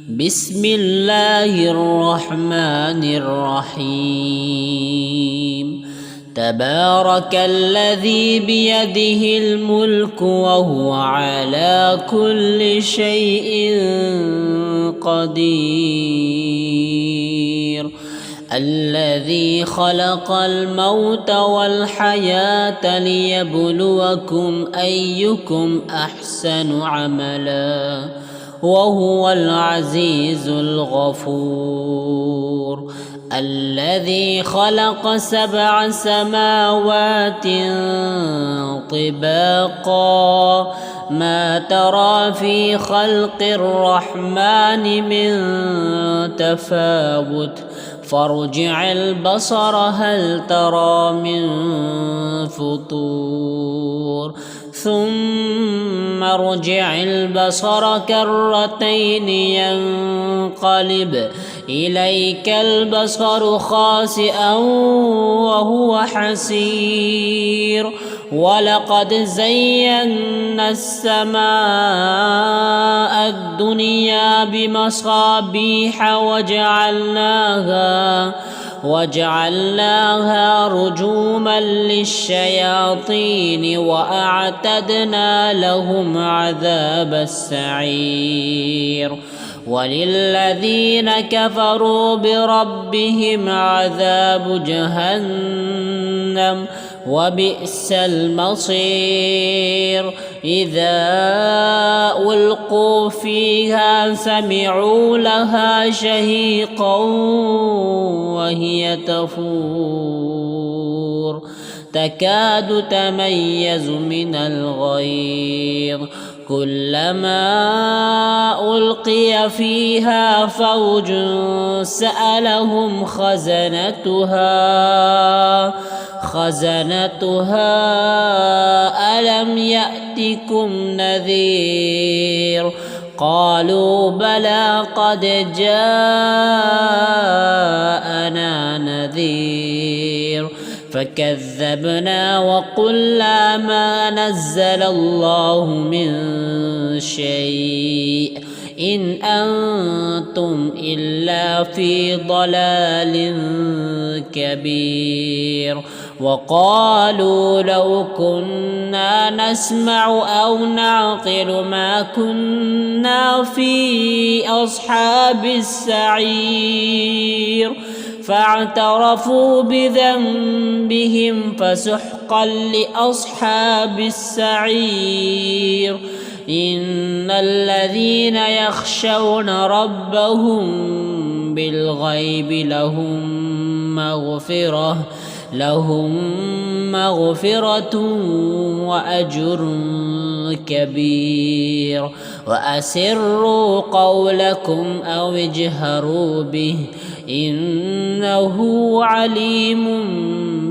بسم الله الرحمن الرحيم تبارك الذي بيده الملك وهو على كل شيء قدير الذي خلق الموت والحياة ليبلوكم أيكم أحسن عملا وهو العزيز الغفور الذي خلق 7 سماوات طباقا ما ترى في خلق الرحمن من تفاوت فارجع البصر هل ترى من فطور ثم ارجع البصر كرتين ينقلب إليك البصر خاسئا وهو حسير ولقد زينا السماء الدنيا بمصابيح وجعلناها رجوما للشياطين وأعتدنا لهم عذاب السعير وللذين كفروا بربهم عذاب جهنم وبئس المصير إذا ألقوا فيها سمعوا لها شهيقا وهي تفور تكاد تميز من الغيظ كلما ألقي فيها فوج سألهم خزنتها ألم يأتكم نذير قالوا بلى قد جاءنا نذير فكذبنا وقلنا ما نزل الله من شيء إن أنتم إلا في ضلال كبير وقالوا لو كنا نسمع أو نعقل ما كنا في أصحاب السعير فاعترفوا بذنبهم فسحقا لأصحاب السعير إن الذين يخشون ربهم بالغيب لهم مغفرة وأجر كبير وأسروا قولكم أو اجهروا به إنه عليم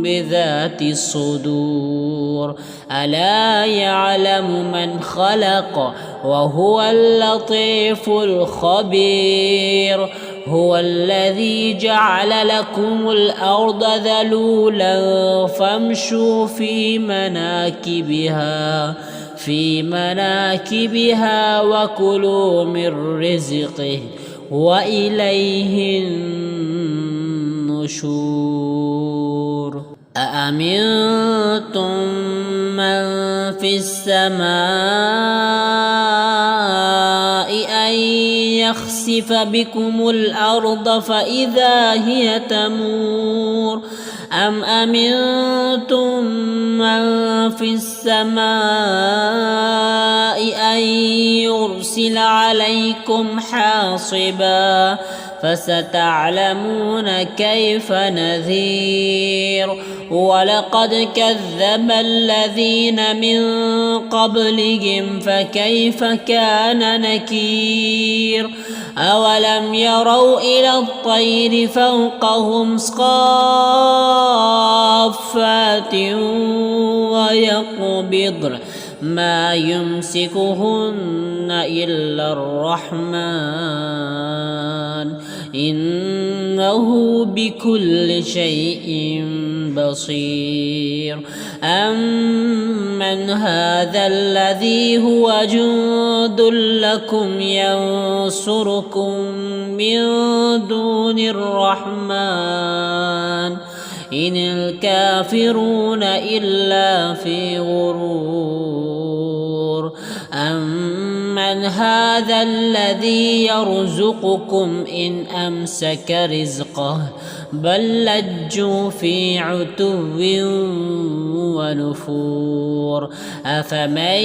بذات الصدور ألا يعلم من خلق وهو اللطيف الخبير هو الذي جعل لكم الأرض ذلولا فامشوا في مناكبها وكلوا من رزقه وإليه النشور أأمنتم من في السماء أن يخسف بكم الأرض فإذا هي تمور أم أمنتم من في السماء أن يرسل عليكم حاصبا فستعلمون كيف نذير ولقد كذب الذين من قبلهم فكيف كان نكير أولم يروا إلى الطير فوقهم صافات ويقبضن ما يمسكهن إلا الرحمن إنه بكل شيء بصير أمن أمن هذا الذي هو جند لكم ينصركم من دون الرحمن إن الكافرون إلا في غرور أمن هذا الذي يرزقكم إن أمسك رزقه بل لجوا في عتو ونفور أفمن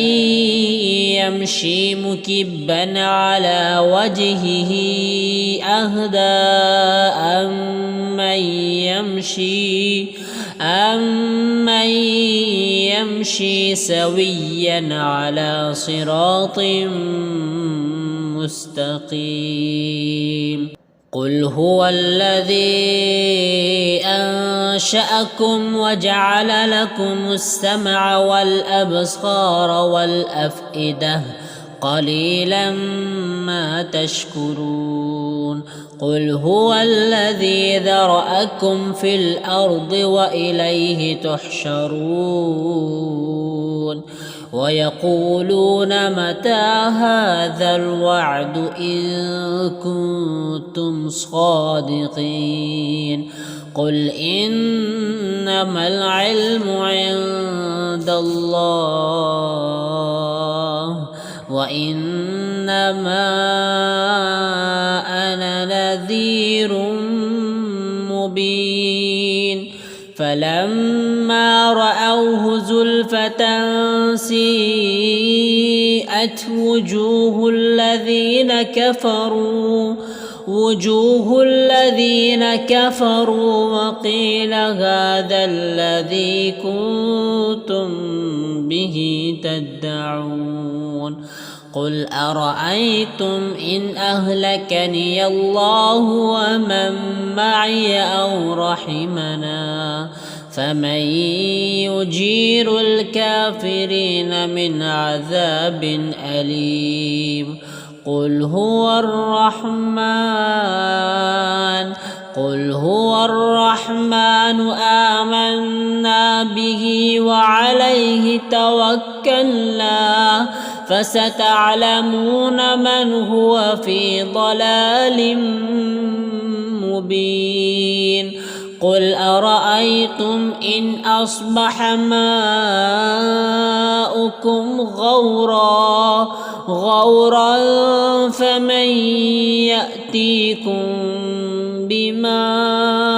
يمشي مكبا على وجهه أهدى أمن يمشي سويا على صراط مستقيم قل هو الذي أنشأكم وجعل لكم السمع والأبصار والأفئدة قليلا ما تشكرون قل هو الذي ذرأكم في الأرض وإليه تحشرون ويقولون متى هذا الوعد إن كنتم صادقين قل إنما العلم عند الله وإنما أنا نذير مبين فلما رأوه زلفة سيئت وجوه الذين كفروا وقيل هذا الذي كنتم به تدعون قل أرأيتم إن أهلكني الله ومن معي أو رحمنا فمن يجير الكافرين من عذاب أليم قل هو الرحمن آمنا به وعليه توكلنا فستعلمون من هو في ضلال مبين قل أرأيتم إن أصبح ماؤكم غورا فمن يأتيكم بماء